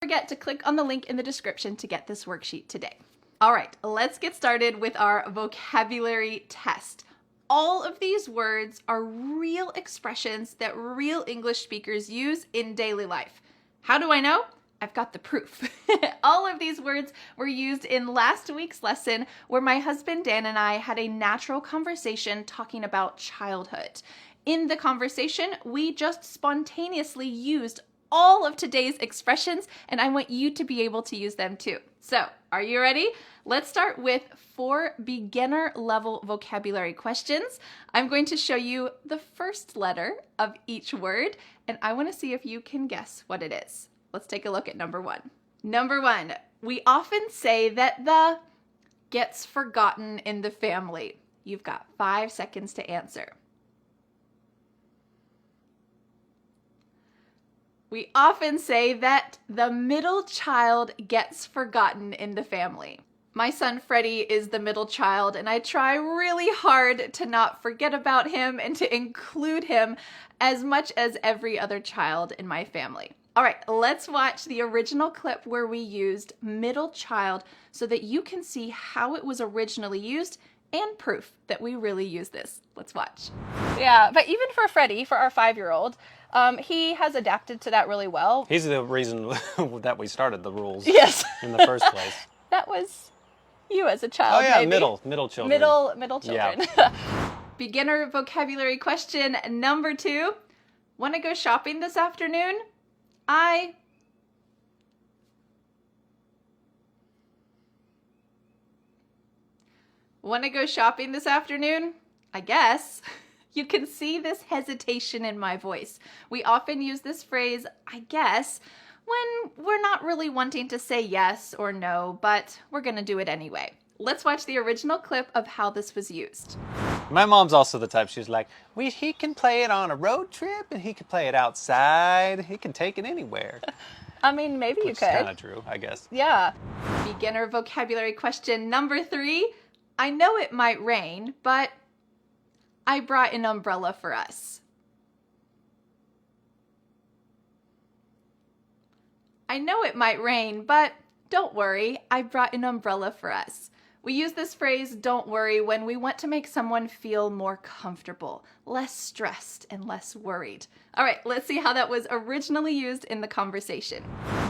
forget to click on the link in the description to get this worksheet today. All right, let's get started with our vocabulary test. All of these words are real expressions that real English speakers use in daily life. How do I know? I've got the proof. All of these words were used in last week's lesson where my husband Dan and I had a natural conversation talking about childhood. In the conversation, we just spontaneously used all of today's expressions, and I want you to be able to use them too. So, are you ready? Let's start with 4 beginner level vocabulary questions. I'm going to show you the first letter of each word, and I want to see if you can guess what it is. Let's take a look at number 1. Number 1, we often say that the gets forgotten in the family. You've got 5 seconds to answer. We often say that the middle child gets forgotten in the family. My son Freddie is the middle child, and I try really hard to not forget about him and to include him as much as every other child in my family. All right, let's watch the original clip where we used middle child so that you can see how it was originally used and proof that we really use this. Let's watch. Yeah, but even for Freddie, for our 5-year-old, he has adapted to that really well. He's the reason that we started the rules. Yes. In the first place. That was you as a child. Oh yeah, maybe. middle children. Middle children. Yeah. Beginner vocabulary question number 2. Want to go shopping this afternoon? Want to go shopping this afternoon? I guess. You can see this hesitation in my voice. We often use this phrase, I guess, when we're not really wanting to say yes or no, but we're going to do it anyway. Let's watch the original clip of how this was used. My mom's also the type, she's like, he can play it on a road trip and he can play it outside. He can take it anywhere. I mean, maybe you could. It's kind of true, I guess. Yeah. Beginner vocabulary question number 3. I know it might rain, but I brought an umbrella for us. I know it might rain, but don't worry, I brought an umbrella for us. We use this phrase, don't worry, when we want to make someone feel more comfortable, less stressed, and less worried. All right, let's see how that was originally used in the conversation.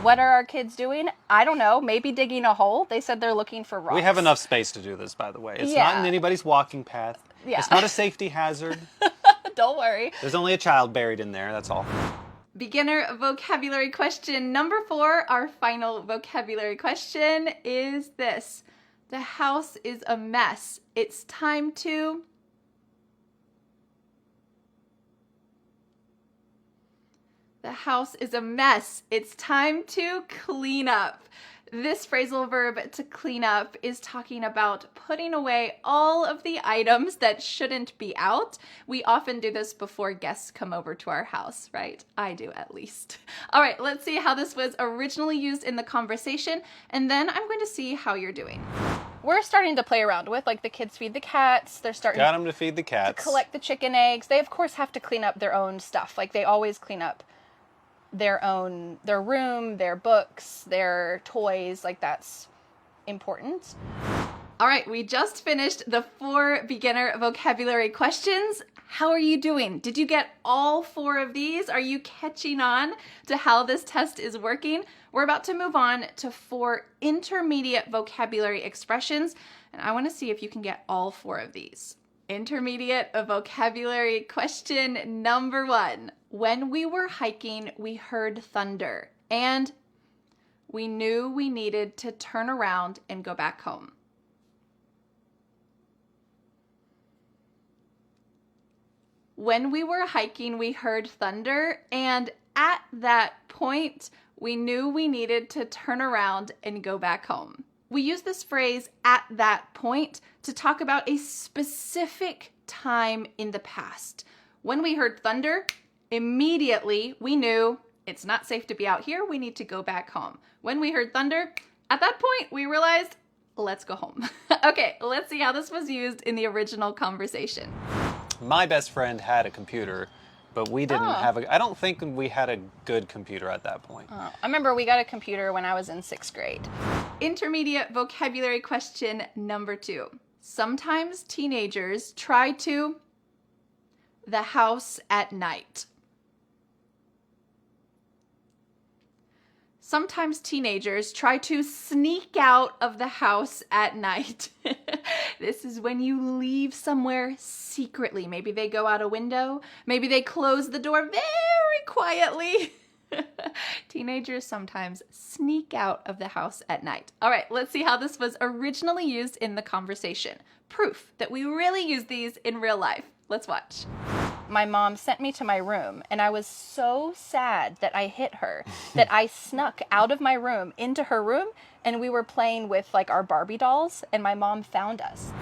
What are our kids doing? I don't know, maybe digging a hole. They said they're looking for rocks. We have enough space to do this, by the way. It's not in anybody's walking path. Yeah. It's not a safety hazard. Don't worry. There's only a child buried in there, that's all. Beginner vocabulary question number 4, our final vocabulary question is this. The house is a mess. It's time to... The house is a mess. It's time to clean up. This phrasal verb to clean up is talking about putting away all of the items that shouldn't be out. We often do this before guests come over to our house, right? I do at least. All right, let's see how this was originally used in the conversation, and then I'm going to see how you're doing. We're starting to play around with, like the kids feed the cats. They're starting Got them to feed the cats. to collect the chicken eggs. They, of course, have to clean up their own stuff. Like they always clean up their room, their books, their toys, like that's important. All right, we just finished the 4 beginner vocabulary questions. How are you doing? Did you get all 4 of these? Are you catching on to how this test is working? We're about to move on to 4 intermediate vocabulary expressions, and I want to see if you can get all 4 of these. Intermediate vocabulary question number 1. When we were hiking, we heard thunder, and we knew we needed to turn around and go back home. When we were hiking, we heard thunder, and at that point, we knew we needed to turn around and go back home. We use this phrase, at that point, to talk about a specific time in the past. When we heard thunder, immediately we knew it's not safe to be out here, we need to go back home. When we heard thunder, at that point, we realized, let's go home. Okay, let's see how this was used in the original conversation. My best friend had a computer but we didn't have I don't think we had a good computer at that point. I remember we got a computer when I was in 6th grade. Intermediate vocabulary question number 2. Sometimes teenagers try to the house at night. Sometimes teenagers try to sneak out of the house at night. This is when you leave somewhere secretly. Maybe they go out a window. Maybe they close the door very quietly. Teenagers sometimes sneak out of the house at night. All right, let's see how this was originally used in the conversation. Proof that we really use these in real life. Let's watch. My mom sent me to my room, and I was so sad that I hit her that I snuck out of my room into her room, and we were playing with like our Barbie dolls, and my mom found us.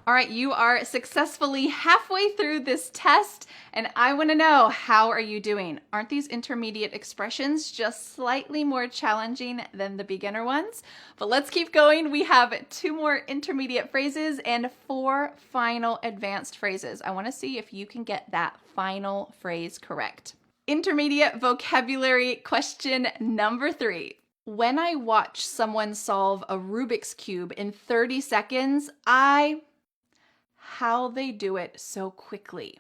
All right, you are successfully halfway through this test, and I want to know, how are you doing? Aren't these intermediate expressions just slightly more challenging than the beginner ones? But let's keep going. We have 2 more intermediate phrases and 4 final advanced phrases. I want to see if you can get that final phrase correct. Intermediate vocabulary question number 3. When I watch someone solve a Rubik's Cube in 30 seconds, how they do it so quickly.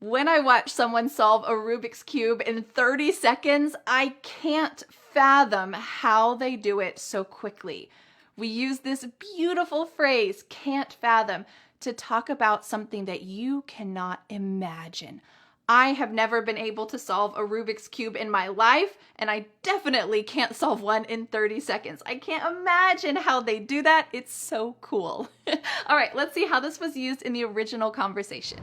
When I watch someone solve a Rubik's Cube in 30 seconds, I can't fathom how they do it so quickly. We use this beautiful phrase, can't fathom, to talk about something that you cannot imagine. I have never been able to solve a Rubik's Cube in my life, and I definitely can't solve one in 30 seconds. I can't imagine how they do that. It's so cool. All right, let's see how this was used in the original conversation.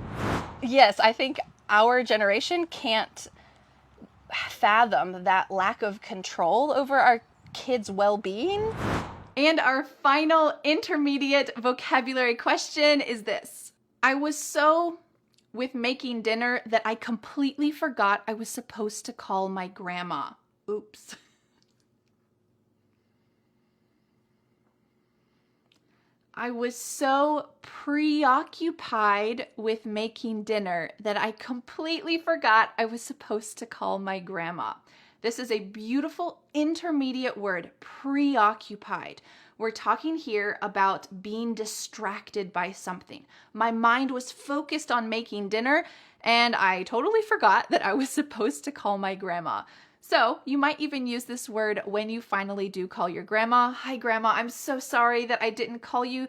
Yes, I think our generation can't fathom that lack of control over our kids' well-being. And our final intermediate vocabulary question is this. I was so with making dinner that I completely forgot I was supposed to call my grandma. Oops. I was so preoccupied with making dinner that I completely forgot I was supposed to call my grandma. This is a beautiful intermediate word, preoccupied. We're talking here about being distracted by something. My mind was focused on making dinner, and I totally forgot that I was supposed to call my grandma. So you might even use this word when you finally do call your grandma. Hi, Grandma. I'm so sorry that I didn't call you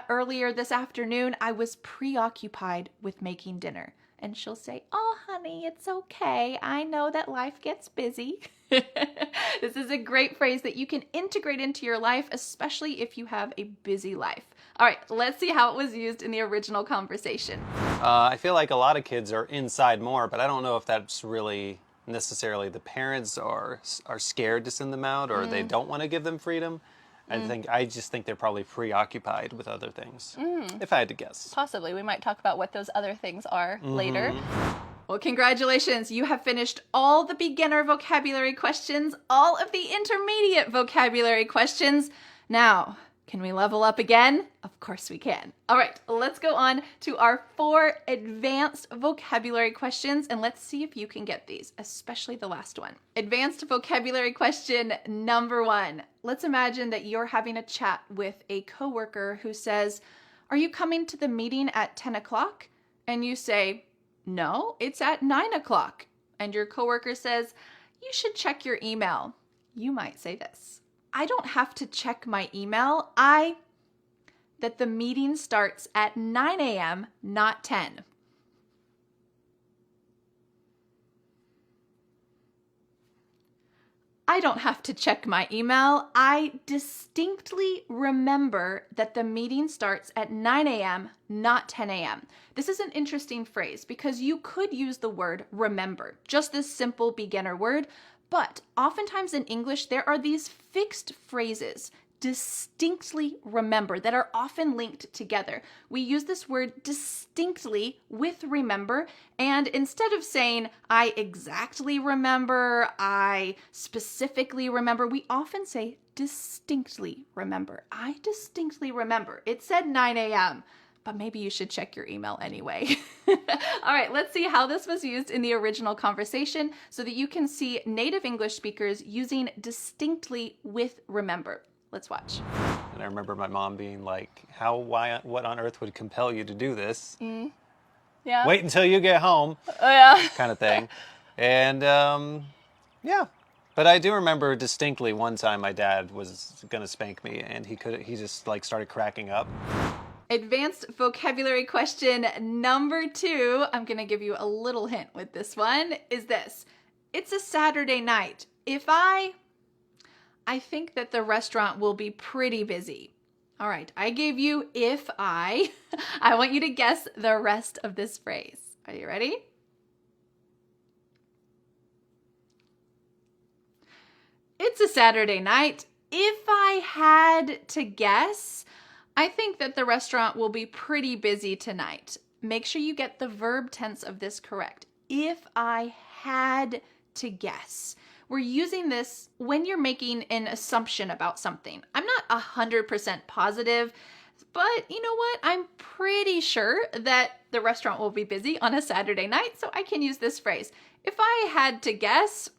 earlier this afternoon. I was preoccupied with making dinner. And she'll say, "Oh, honey, it's okay. I know that life gets busy." This is a great phrase that you can integrate into your life, especially if you have a busy life. All right, let's see how it was used in the original conversation. I feel like a lot of kids are inside more, but I don't know if that's really necessarily the parents are scared to send them out, or they don't want to give them freedom. I just think they're probably preoccupied with other things, if I had to guess. Possibly. We might talk about what those other things are later. Well, congratulations. You have finished all the beginner vocabulary questions, all of the intermediate vocabulary questions. Now, can we level up again? Of course we can. All right, let's go on to our 4 advanced vocabulary questions, and let's see if you can get these, especially the last one. Advanced vocabulary question number 1. Let's imagine that you're having a chat with a coworker who says, "Are you coming to the meeting at 10 o'clock? And you say, "No, it's at 9 o'clock. And your coworker says, "You should check your email." You might say this. "I don't have to check my email. That the meeting starts at 9 a.m., not 10. I don't have to check my email. I distinctly remember that the meeting starts at 9 a.m., not 10 a.m. This is an interesting phrase because you could use the word remember, just this simple beginner word, but oftentimes in English, there are these fixed phrases, distinctly remember, that are often linked together. We use this word distinctly with remember, and instead of saying, "I exactly remember," "I specifically remember," we often say distinctly remember. I distinctly remember. It said 9 a.m., but maybe you should check your email anyway. All right, let's see how this was used in the original conversation so that you can see native English speakers using distinctly with remember. Let's watch. And I remember my mom being like, what on earth would compel you to do this? Yeah. Wait until you get home, Oh, yeah. kind of thing. And yeah. But I do remember distinctly one time my dad was gonna spank me and he just like started cracking up. Advanced vocabulary question number 2. I'm going to give you a little hint with this one. Is this: it's a Saturday night. I think that the restaurant will be pretty busy. All right, I gave you if I. I want you to guess the rest of this phrase. Are you ready? It's a Saturday night. If I had to guess, I think that the restaurant will be pretty busy tonight. Make sure you get the verb tense of this correct. If I had to guess. We're using this when you're making an assumption about something. I'm not 100% positive, but you know what? I'm pretty sure that the restaurant will be busy on a Saturday night, so I can use this phrase. If I had to guess,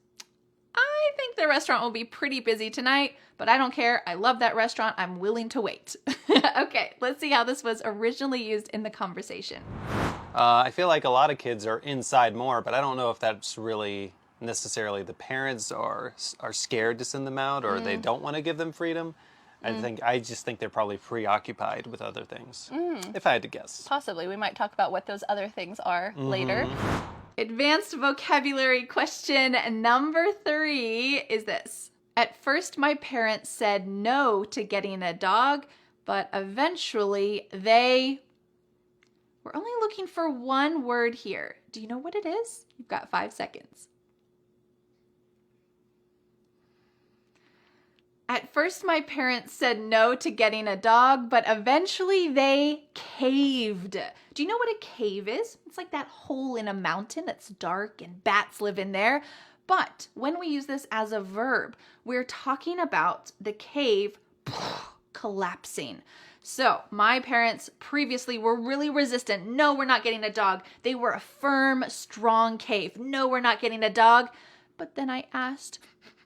I think the restaurant will be pretty busy tonight, but I don't care. I love that restaurant. I'm willing to wait. Okay, let's see how this was originally used in the conversation. I feel like a lot of kids are inside more, but I don't know if that's really necessarily the parents are scared to send them out or they don't want to give them freedom. I just think they're probably preoccupied with other things, if I had to guess. Possibly. We might talk about what those other things are later. Advanced vocabulary question number 3 is this. At first, my parents said no to getting a dog, but eventually they... We're only looking for one word here. Do you know what it is? You've got 5 seconds. At first, my parents said no to getting a dog, but eventually they caved. Do you know what a cave is? It's like that hole in a mountain that's dark and bats live in there. But when we use this as a verb, we're talking about the cave collapsing. So my parents previously were really resistant. No, we're not getting a dog. They were a firm, strong cave. No, we're not getting a dog. But then I asked,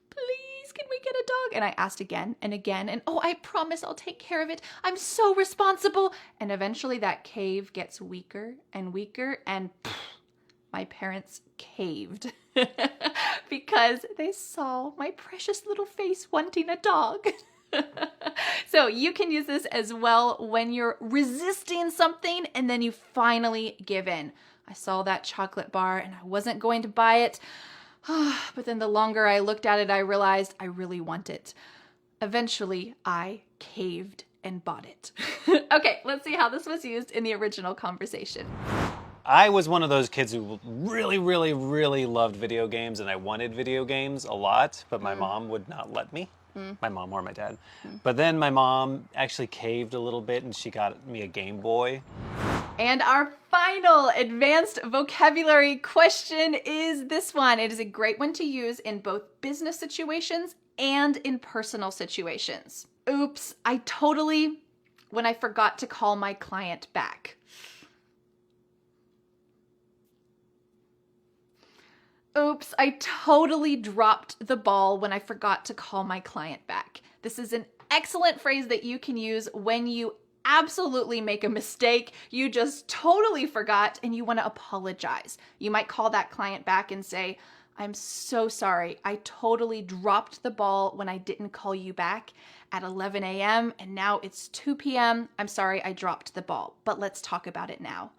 please, can we get a dog? And I asked again and again. And oh, I promise I'll take care of it. I'm so responsible. And eventually that cave gets weaker and weaker. And my parents caved because they saw my precious little face wanting a dog. So you can use this as well when you're resisting something and then you finally give in. I saw that chocolate bar and I wasn't going to buy it. But then the longer I looked at it, I realized I really want it. Eventually, I caved and bought it. Okay, let's see how this was used in the original conversation. I was one of those kids who really, really, really loved video games, and I wanted video games a lot, but my mom would not let me. My mom or my dad. But then my mom actually caved a little bit, and she got me a Game Boy. And our final advanced vocabulary question is this one. It is a great one to use in both business situations and in personal situations. Oops, when I forgot to call my client back. Oops, I totally dropped the ball when I forgot to call my client back. This is an excellent phrase that you can use when you absolutely make a mistake. You just totally forgot and you want to apologize. You might call that client back and say, I'm so sorry. I totally dropped the ball when I didn't call you back at 11 a.m. and now it's 2 p.m. I'm sorry I dropped the ball, but let's talk about it now.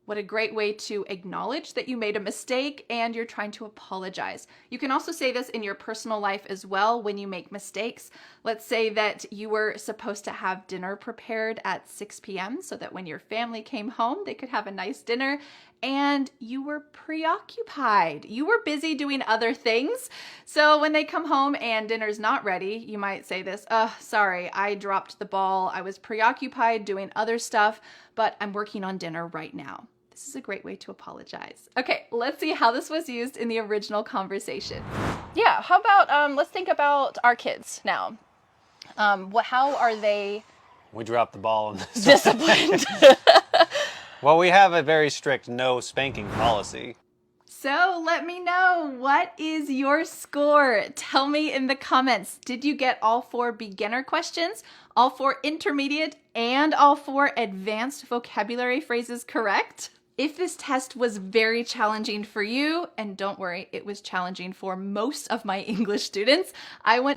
What a great way to acknowledge that you made a mistake and you're trying to apologize. You can also say this in your personal life as well when you make mistakes. Let's say that you were supposed to have dinner prepared at 6 p.m. so that when your family came home, they could have a nice dinner and you were preoccupied. You were busy doing other things. So when they come home and dinner's not ready, you might say this, sorry, I dropped the ball. I was preoccupied doing other stuff, but I'm working on dinner right now. This is a great way to apologize. Okay, let's see how this was used in the original conversation. Yeah, how about let's think about our kids now. How are they We dropped the ball on this. disciplined? Well, we have a very strict no spanking policy. So let me know, what is your score? Tell me in the comments. Did you get all 4 beginner questions, all 4 intermediate, and all 4 advanced vocabulary phrases correct? If this test was very challenging for you, and don't worry, it was challenging for most of my English students, I want